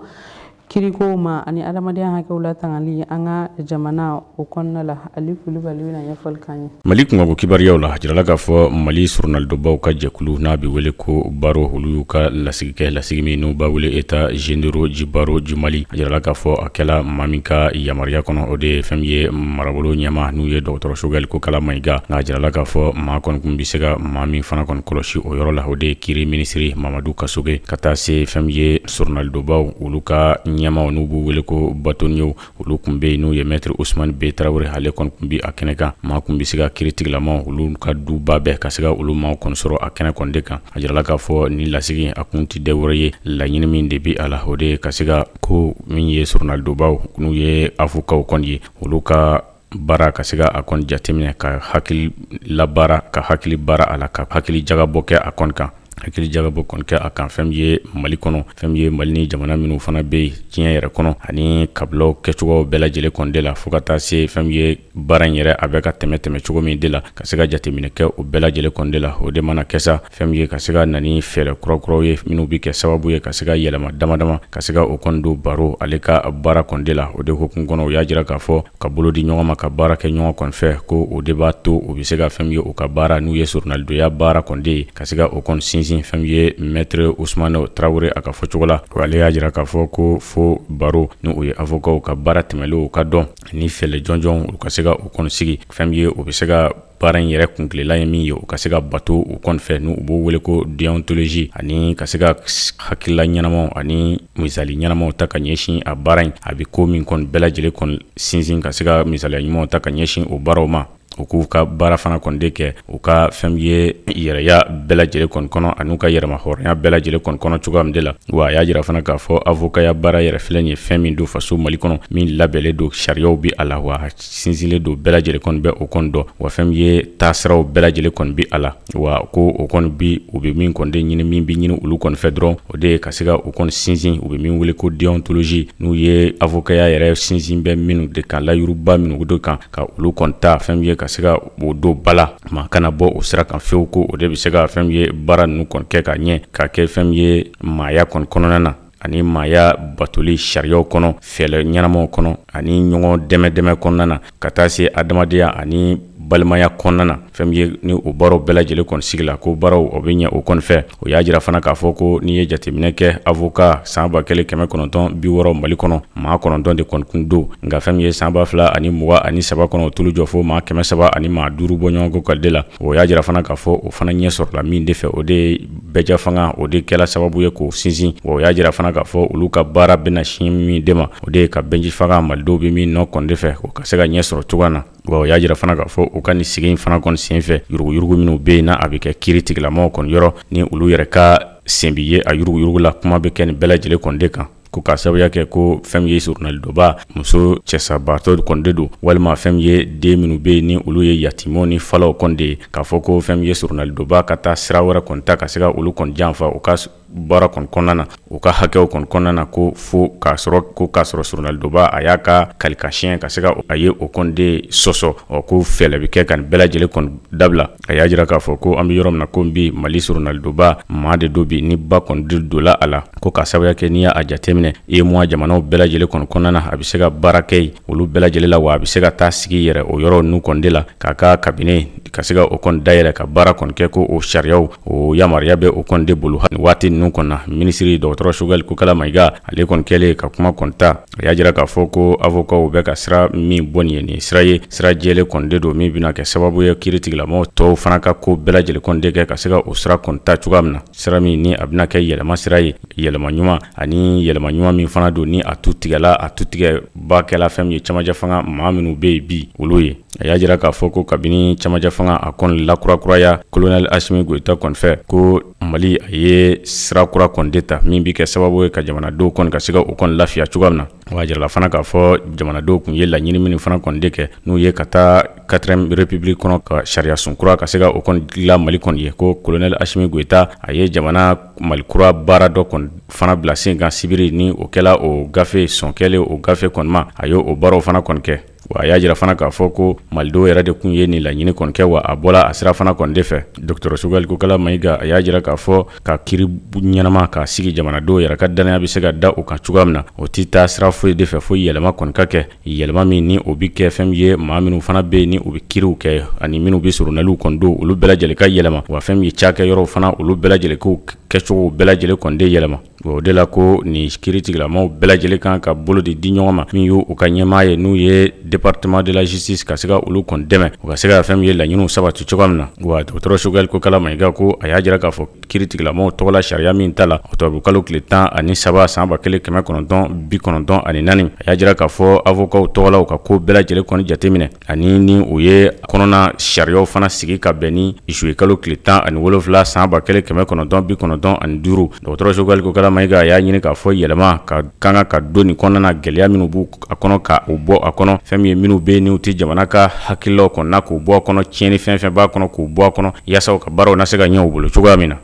kirikow ma ani adamadenya hakɛw la tangali an ka jamana o kɔnɔna la Ali Kulibali bɛna ɲɛfɔli k'an ye. Mali kungako kibaruyaw la jirala k'a fɔ Mali journaldobaw ka jɛkulu n'a bɛ wele ko baro olu y'u ka lasigi kɛ lasigi min n'u b'a wele État généraux du baro du Mali a jirala k'a fɔ a kɛla maa min ka yamaruya kɔnɔ o de ye fɛn min ye marabolo ɲɛma n'u ye Dr Choguel Kokala Mayiga nka a jirala k'a fɔ maa kɔni kun bɛ se ka maa min fana kɔni kɔlɔsi o yɔrɔ la o de ye kiri minisiri Mamadou Kasoge ka taa se fɛn min ye journaldobaw olu ka ɲɛmaw n'u b'u wele ko batonniers olu kun bɛ yen n'u ye maître Ousmane B Traoré ale kɔni kun bɛ a kɛnɛ kan maa kun bɛ se ka kiritigilamaw olu ka duba bɛɛ ka se ka olu maaw kɔni sɔrɔ a kɛnɛ kɔni de kan a jirala k'a fɔ ni lasigi a kun tɛ dɛ wɛrɛ ye laɲini min de bɛ a la o de ye ka se ka ko min ye journaldobaw n'u ye avocaw kɔni ye olu ka baara ka se ka a kɔni jateminɛ ka hakili labaara ka hakili baara a la ka hakili jagabɔ kɛ a kɔni kan hakili jagabɔ kɔni kɛ a kan fɛn ye Mali kɔnɔ fɛn ye Mali ni jamana minnu fana bɛ yen tiɲɛ yɛrɛ kɔnɔ ani kabilaw kɛcogow bɛɛ lajɛlen kɔni de la fo ka taa se fɛn ye baara in yɛrɛ a bɛ ka tɛmɛ cogo min de la ka se ka jateminɛ kɛ o bɛɛ lajɛlen kɔni de la o de mana kɛ sa fɛn ye ka se ka na ni fɛɛrɛ kuraw ye minnu bɛ kɛ sababu ye ka se ka yɛlɛma damadama ka se ka o kɔni don baro ale ka baara kɔni de la o de hukumu kɔnɔ o y'a jira k'a fɔ ka bolo di ɲɔgɔn ma ka baara kɛ ɲɔgɔn kɔni fɛ ko o de b'a to o bɛ se ka fɛn ye o ka baara n'u ye journaldoya baara kɔni de ye ka se ka o kɔni sinsin fɛn ye maître Ousmane Traoré a ka fɔcogo la ale y'a jira k'a fɔ ko fo baro ni o ye avocaw ka baara tɛmɛlenw ka dɔn ni fɛlɛ jɔnjɔn u ka se ka o kɔni sigi fɛn ye o bɛ se ka baara in yɛrɛ kuntilela ye min ye o ka se ka bato u kɔni fɛ n'u b'o wele ko déontologie ani ka se ka hakilila ɲɛnamaw ani misali ɲɛnamaw ta ka ɲɛsin a baara in a bɛ ko min kɔni bɛɛ lajɛlen kɔni sinsin ka se ka misaliya ɲumanw ta ka ɲɛsin o baaraw ma u k'u ka baara fana kɔni de kɛ u ka fɛn ye yɛrɛya bɛɛ lajɛlen kɔni kɔnɔ ani u ka yɛrɛma hɔrɔnya bɛɛ lajɛlen kɔni kɔnɔ cogoya min de la wa a y'a jira fana k'a fɔ avocaya baara yɛrɛ filɛ nin ye fɛn min don faso Mali kɔnɔ min labɛnlen don sariyaw bi a la wa sinsinlen don bɛɛ lajɛlen kɔni bɛ o kɔni dɔn wa fɛn ye taasiraw bɛɛ lajɛlen kɔni bi a la wa ko o kɔni bi u bɛ min kɔni de ɲini min bi ɲini olu kɔni fɛ dɔrɔn o de ye ka se ka o kɔni sinsin u bɛ min wele ko déontologie n'u ye avocaya yɛrɛ sinsin bɛ minnu de kan layuruba minnu de kan ka olu kɔni ta fɛn ye ka se ka o do bala maa kana bɔ o sira kan fewu ko o de bɛ se ka fɛn ye baara ninnu kɔni kɛ ka ɲɛ ka kɛ fɛn ye maaya kɔni kɔnɔna na ani maaya batoli sariyaw kɔnɔ fɛlɛ ɲɛnamaw kɔnɔ ani ɲɔgɔn dɛmɛ kɔnɔna na ka taa se adamadenya ani balimaya kɔnɔna na fɛn ye ni o baaraw bɛɛ lajɛlen kɔni sigi la ko baaraw o bɛ ɲɛ o kɔni fɛ o y'a jira fana k'a fɔ ko n'i ye jateminɛ kɛ avocat san 1960 Mali kɔnɔ maa 9 de kɔni kun don nka fɛn ye san 2023 kɔnɔ o tulu jɔ fo maa 300 ani maa 5 bɔ ɲɔgɔn kɔ ka de la o y'a jira fana k'a fɔ o fana ɲɛ sɔrɔla min de fɛ o de bɛɛ fanga o de kɛla sababu ye k'o sinsin wa o y'a jira fana k'a fɔ olu ka baara bɛna sin min de ma o de ye ka bɛnji fanga malidenw bɛ min nɔ kɔni de fɛ o ka se ka ɲɛ sɔrɔ cogoya na wa o y'a jira fana k'a fɔ u ka nin sigi in fana kɔni senfɛ yurugu minnu bɛ yen na a bɛ kɛ kiiri tigilamaw kɔni yɔrɔ ni olu yɛrɛ ka sen bi ye a yurugu la kuma bɛ kɛ nin bɛɛ lajɛlen kɔni de kan ko ka sababuya kɛ ko fɛn ye journaldoba muso cɛsabaatɔ kɔni de don walima fɛn ye den minnu bɛ yen ni olu ye yatimɛw ni falaw kɔni de ye k'a fɔ ko fɛn ye journaldoba ka taa sira wɛrɛ kɔni ta ka se ka olu kɔni janfa u ka baara kɔnɔna na u ka hakɛw kɔnɔna na ko fo k'a sɔrɔ surunalidoba a y'a ka kalikasiyɛn ka se ka a ye o kɔni de sɔsɔ ko fɛlɛ bɛ kɛ ka nin bɛɛ lajɛlen kɔni dabila a y'a jira k'a fɔ ko an bɛ yɔrɔ min na ko bi Mali surunalidoba maa de do bi ni ba kɔni donla a la ko k'a sababuya kɛ n'i y'a jateminɛ UEMOA jamanaw bɛɛ lajɛlen kɔnɔna na a bɛ se ka baara kɛ olu bɛɛ lajɛlen la wa a bɛ se ka taa sigi yɛrɛ o yɔrɔ ninnu kɔni de la k'a ka kabine ka se ka o kɔni dayɛlɛ ka baara kɔni kɛ ko o sariyaw o yamaruya bɛ o kɔni de bolo waati ninnu kɔnɔ na minisiri dɔgɔtɔrɔ Choguel Kokala Mayiga ale kɔni kɛlen ka kuma kɔni ta a y'a jira k'a fɔ ko avocaw bɛ ka sira min bɔ nin ye nin sira ye sira jɛlen kɔni de don min bɛna kɛ sababu ye kiiritigilamaw tɔw fana ka ko bɛɛ lajɛlen kɔni de kɛ ka se ka o sira kɔni ta cogoya min na sira min ni a bɛna kɛ yɛlɛma sira ye yɛlɛma ɲuman ani yɛlɛma ɲuman min fana don ni a tu tigɛla a tu tigɛ ba kɛla fɛn min ye cɛmancɛ fanga maa minnu bɛ yen bi olu ye a y'a jira k'a fɔ ko kabini cɛmancɛ fanga a kɔni lakurakuraya Colonel Assimi Goïta kɔni fɛ ko Mali a ye sira kura kɔni de ta min bɛ kɛ sababu ye ka jamanadenw kɔni ka se ka o kɔni lafiya cogoya min na wa jirala fana k'a fɔ jamanadenw kun ye laɲini min fana kɔni de kɛ n'u ye ka taa 4e République kɔnɔ ka sariya sun kura ka se ka o kɔni dilan Mali kɔni ye ko Colonel Assimi Goïta a ye jamana Mali kura baara dɔ kɔni fana bila sen kan sibiri ni o kɛla o gafe sɔn kɛlen o gafe kɔni ma a ye o baaraw fana kɔni kɛ wa a y'a jira fana k'a fɔ ko malidenw yɛrɛ de kun ye nin laɲini kɔni kɛ wa a bɔla a sira fana kɔni de fɛ Dr Choguel Kokala Mayiga a y'a jira k'a fɔ ka kiiri ɲɛnama ka sigi jamanadenw yɛrɛ ka danaya bɛ se ka da o kan cogoya min na o tɛ taa sira foyi de fɛ fo yɛlɛma kɔni ka kɛ yɛlɛma min ni o bɛ kɛ fɛn ye maa minnu fana bɛ yen ni o bɛ kiiriw kɛ ani minnu bɛ surunaliw kɔni don olu bɛɛ lajɛlen ka yɛlɛma wa fɛn min ye cakɛ yɔrɔw fana olu bɛɛ lajɛlen ko kɛcogo bɛɛ lajɛlen kɔni de yɛlɛma o de la ko ni kiiritigilamaw bɛɛ lajɛlen kan ka bolo de di ɲɔgɔn ma min y'u ka ɲɛmaa ye n'u ye département de la justice ka se ka olu kɔni dɛmɛ u ka se ka fɛn min ye laɲiniw sabati cogoya min na wa Dr Choguel Kokala Mayiga ko a y'a jira k'a fɔ kiiritigilamaw tɔgɔla sariya min ta la octobre tile 13 san 1994 a y'a jira k'a fɔ avocaw tɔgɔla u ka ko bɛɛ lajɛlen kɔni jateminɛ ani ni u ye kɔnɔna sariyaw fana sigi ka bɛn ni juillet kalo tile 17 san 1995 Dr Choguel Kokala Mayiga a y'a ɲini k'a fɔ yɛlɛma ka kan ka don nin kɔnɔna na gɛlɛya minnu b'u a kɔnɔ ka o bɔ a kɔnɔ fɛn min ye minnu bɛ yen n'u tɛ jamana ka hakililaw kɔnɔna k'u bɔ a kɔnɔ tiɲɛni fɛn b'a kɔnɔ k'u bɔ a kɔnɔ yaasa u ka baaraw na se ka ɲɛ u bolo cogoya min na.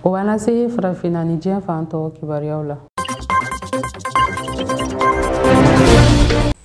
O b'an lase farafinna ni diɲɛ fan tɔw kibaruyaw la.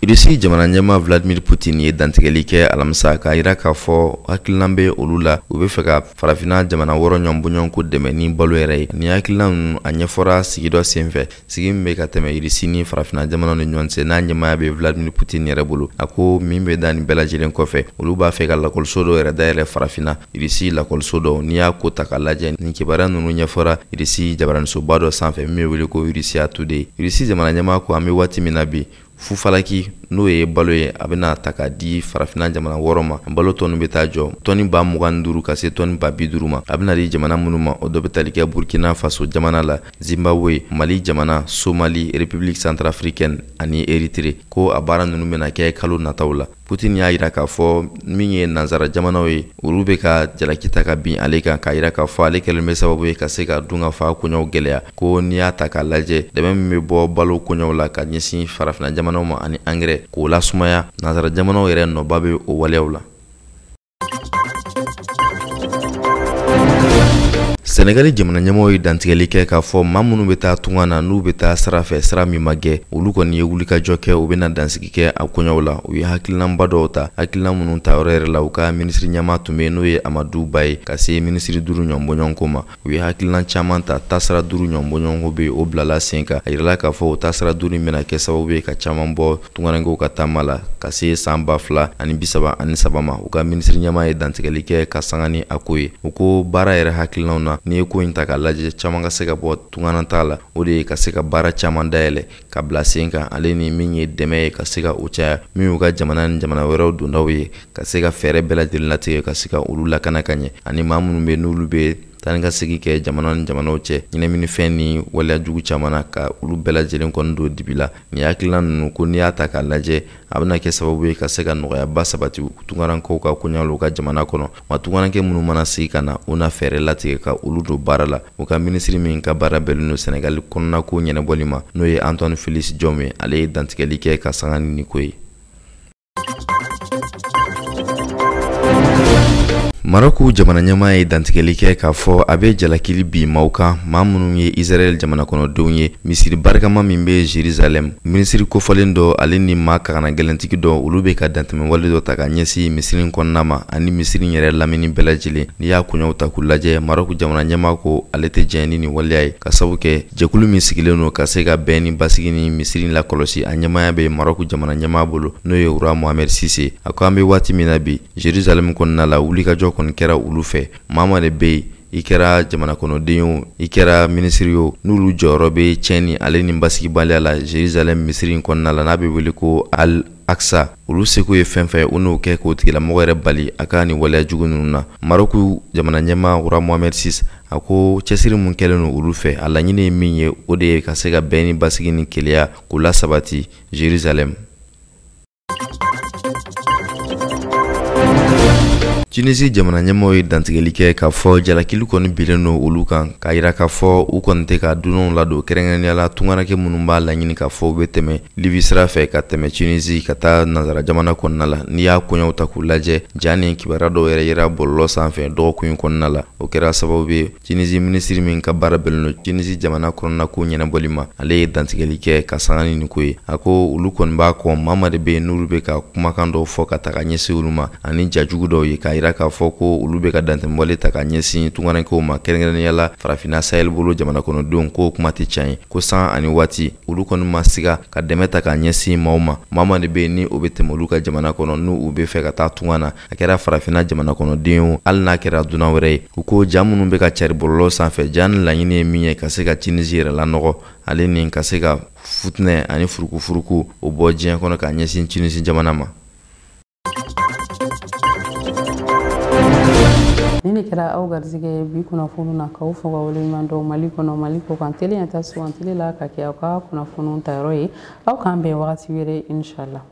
Russie jamana ɲɛmaa Vladimir Putin ye dantigɛli kɛ alamisa k'a jira k'a fɔ hakililan bɛ olu la u bɛ fɛ ka farafinna jamana wɔɔrɔ ɲɔgɔn ko dɛmɛ ni balo yɛrɛ ye ni hakililan ninnu a ɲɛfɔra sigi dɔ senfɛ sigi min bɛ ka tɛmɛ Russie ni farafinna jamanaw ni ɲɔgɔn cɛ n'a ɲɛmaaya bɛ Vladimir Putin yɛrɛ bolo a ko min bɛ da nin bɛɛ lajɛlen kɔfɛ olu b'a fɛ ka lakɔliso dɔ yɛrɛ dayɛlɛ farafinna Russie lakɔliso dɔ n'i y'a ko ta k'a lajɛ nin kibaruya ninnu ɲɛfɔra Russie jabaranisoba dɔ sanfɛ min bɛ wele ko Russia Today Russie jamana ɲɛmaa ko an bɛ waati min na bi fufalaki n'o ye balo ye a bɛna ta k'a di farafinna jamana wɔɔrɔ ma balo tɔnni bɛ taa jɔ tɔnni ba 25 ka se tɔnni ba 50 ma a bɛna di jamana minnu ma o dɔ bɛ tali kɛ Burkina Faso jamana la Zimbabwe Mali jamana Somali République centrafricaine ani Eritrea ko a baara ninnu bɛna kɛ kalo nataw la Putin y'a jira k'a fɔ min ye nanzara jamanaw ye olu bɛ ka jalakita ka bin ale kan k'a jira k'a fɔ ale kɛlen bɛ sababu ye ka se ka dun ka fa koɲɛw gɛlɛya ko n'i y'a ta k'a lajɛ dɛmɛ min bɛ bɔ balo koɲɛw la ka ɲɛsin farafinna jamanaw ma ani engrais k'o lasumaya nanzara jamanaw yɛrɛ nɔba bɛ o waleyaw la. Senegali jamana ɲɛmɔgɔw ye dantigɛli kɛ k'a fɔ maa minnu bɛ taa tunga na n'u bɛ taa sira fɛ sira min ma gɛ olu kɔni ye wulikajɔ kɛ u bɛna dansigi kɛ a koɲɛw la u ye hakilinaba dɔw ta hakilina minnu ta yɔrɔ yɛrɛ la u ka minisiri ɲɛmaa tun bɛ n'o ye Amadou Ba ye ka se minisiri 5 ɲɔgɔnbɔɲɔgɔnko ma u ye hakilina caman ta taasira 5 ɲɔgɔnbɔɲɔgɔnko bɛ o bilala sen kan a yirala k'a fɔ o taasira 5 bɛna kɛ sababu ye ka caman bɔ tungarankew ka taama la ka se san 2033 ma u ka minisiri ɲɛmaa ye dantigɛli kɛ ka sanga ni a ko ye u ko baara yɛrɛ hakilinaw na ni ye ko in ta k'a lajɛ caman ka se ka bɔ tunganata la o de ye ka se ka baara caman dayɛlɛ ka bila sen kan ale ni min ye dɛmɛ ye ka se ka o caya min y'u ka jamana ni jamana wɛrɛw dondaw ye ka se ka fɛɛrɛ bɛɛ lajɛlen latigɛ ka se ka olu lakana ka ɲɛ ani maa minnu bɛ n'olu bɛ taa ni ka segin kɛ jamana ni jamanaw cɛ ɲɛnaminifɛn ni waleyajugu caman na ka olu bɛɛ lajɛlen kɔni don dibi la nin hakilina ninnu ko n'i y'a ta k'a lajɛ a bɛna kɛ sababu ye ka se ka nɔgɔyaba sabati tungarankew ka koɲɛw ka jamana kɔnɔ wa tungarankɛ minnu mana sigi ka na u na fɛɛrɛ latigɛ ka olu don baara la u ka minisiri min ka baara bɛnnen don Senegali kɔnɔna ko ɲɛnabɔli ma n'o ye Antoine Félix Diome ye ale ye dantigɛli kɛ ka sanga ni ko ye. Maroku jamana ɲɛmaa ye dantigɛli kɛ k'a fɔ a bɛ jalakili bi maaw kan maa minnu ye Israel jamana kɔnɔdenw ye misiri barikama min bɛ Jerusalem. Minisiri kofɔlen dɔ ale ni maa kagana gɛlɛntigi dɔ olu bɛ ka dantɛmɛwale dɔ ta ka ɲɛsin misiri kɔnɔna ma ani misiri yɛrɛ lamini bɛɛ lajɛlen. N'i y'a koɲɛw ta k'u lajɛ Maroku jamana ɲɛmaa ko ale tɛ jɛn ni nin waleya ye ka sabu kɛ jɛkulu min sigilen don ka se ka bɛn ni basigi ni misiri la kɔlɔsi a ɲɛmaaya bɛ Maroku jamana ɲɛmaa bolo n'o ye Roi Mohamed Sise. A ko an bɛ waati min na bi Jerusalem kɔnɔna la wulikajɔ kɔni kɛra olu fɛ. Mama de be i kɛra jamana kɔnɔden o i kɛra minisiri o n'olu jɔyɔrɔ bɛ tiɲɛni ale ni basigibaliya la Jerusalem misiri kɔnɔna la n'a bɛ wele ko Al Aqsa. Olu seko ye fɛn fɛn u n'o kɛ k'o tigilamɔgɔ yɛrɛ bali a ka nin waleya jugu ninnu na. Maroku jamana ɲɛmaa Roi Mohamed Sise a ko cɛsiri mun kɛlen no olu fɛ a laɲini ye min ye o de ye ka se ka bɛn ni basigi ni keleya k'u la sabati Jerusalem. Tunisie jamana ɲɛmaaw ye dantigɛli kɛ k'a fɔ jalakili kɔni bilen no olu kan k'a yira k'a fɔ u kɔni tɛ ka dunanw ladon kɛrɛnkɛrɛnnenya la tungaranke minnu b'a laɲini k'a fɔ u bɛ tɛmɛ Libi sira fɛ ka tɛmɛ Tunisie ka taa nanzara jamana kɔnɔna la. N'i y'a koɲɛw ta k'u lajɛ ja ni kibaruya dɔw yɛrɛ yera bɔlɔlɔ sanfɛ dɔgɔkun kɔnɔna la. O kɛra sababu ye Tunisie minisiri min ka baara bɛnnen no Tunisie jamana kɔnɔna ko ɲɛnabɔli ma ale ye dantigɛli kɛ ka sanga ni nin ko ye. A ko olu kɔni b'a kɔ maa de bɛ yen n'olu bɛ ka kumakan dɔw fɔ ka ta ka ɲɛsin olu ma ani jajugu dɔw ye k'a yira k'a fɔ ko olu bɛ ka dantɛmɛwale ta ka ɲɛsin tungarankew ma kɛrɛnkɛrɛnnenya la farafina Sahel bolo jamana kɔnɔdenw ko kuma tɛ tiɲɛ ye ko san ani waati olu kɔni ma siga ka dɛmɛ ta ka ɲɛsin maaw ma. Maa de bɛ yen ni o bɛ tɛmɛ olu ka jamana kɔnɔ n'u u bɛ fɛ ka taa tunga na a kɛra farafina jamana kɔnɔden o hali n'a kɛra dunan wɛrɛ ye. U ko ja minnu bɛ ka cari bɔlɔlɔ sanfɛ ja ni laɲini ye min ye ka se ka Tunisie yɛrɛ lanɔgɔ ale ni ka se ka futinɛ ani furukufuruku o bɔ diɲɛ kɔnɔ ka ɲɛsin Tunisie jamana ma. Ni ne kɛra aw garizigɛ bi kunnafoni na k'aw fɔ ka waleɲuman dɔn Mali kɔnɔ Mali kɔ kan teliya ta sugantili la ka kɛ aw ka kunnafoniw tayɔrɔ ye aw k'an bɛn wagati wɛrɛ inshallah.